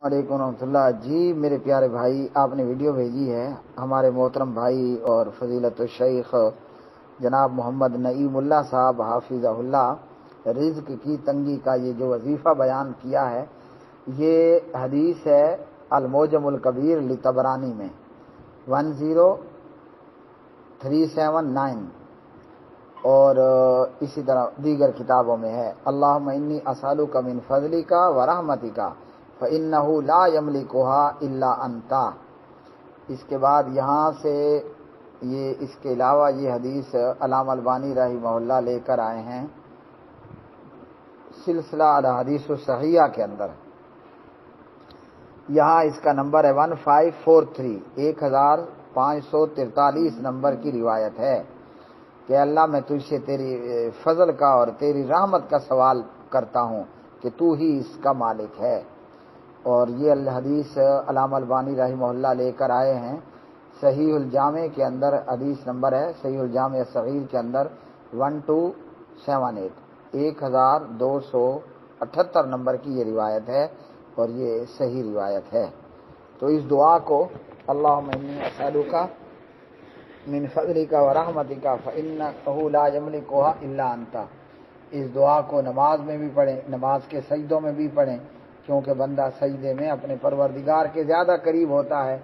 وعلیکم ورحمۃ اللہ۔ جی میرے پیارے بھائی، آپ نے ویڈیو بھیجی ہے ہمارے محترم بھائی اور فضیلت الشیخ جناب محمد نعیم اللہ صاحب حافظہ اللہ رزق کی تنگی کا یہ جو وظیفہ بیان کیا ہے، یہ حدیث ہے المعجم الکبیر لطبرانی میں 10379 اور اسی طرح دیگر کتابوں میں ہے۔ اللہم انی اسالک من فضلک و رحمتک فإنہ لا یملکھا الا انت۔ اس کے بعد یہاں سے اس کے علاوہ یہ حدیث علامہ البانی رحمہ اللہ لے کر آئے ہیں سلسلہ الاحادیث الصحیحہ کے اندر۔ یہاں اس کا نمبر ہے 1543، 1543 نمبر کی روایت ہے کہ اللہ میں تجھ سے تیری فضل کا اور تیری رحمت کا سوال کرتا ہوں کہ تو ہی اس کا مالک ہے۔ اور یہ الحدیث علامہ البانی رحمہ اللہ لے کر آئے ہیں صحیح الجامع کے اندر، حدیث نمبر ہے صحیح الجامع صغیر کے اندر 1278، 1278 نمبر کی یہ روایت ہے اور یہ صحیح روایت ہے۔ تو اس دعا کو اللہم انی اسالک من فضلک و رحمتک فإنہ لا یملکھا الا انت، اس دعا کو نماز میں بھی پڑھیں، نماز کے سجدوں میں بھی پڑھیں، کیونکہ بندہ سجدے میں اپنے پروردگار کے زیادہ قریب ہوتا ہے۔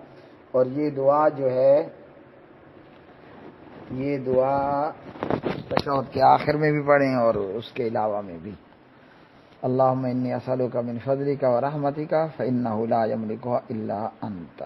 اور یہ دعا جو ہے، یہ دعا تشہد کے آخر میں بھی پڑھیں اور اس کے علاوہ میں بھی۔ اللہم انی اسالک من فضلک و رحمتک فإنہ لا یملکھا الا انت۔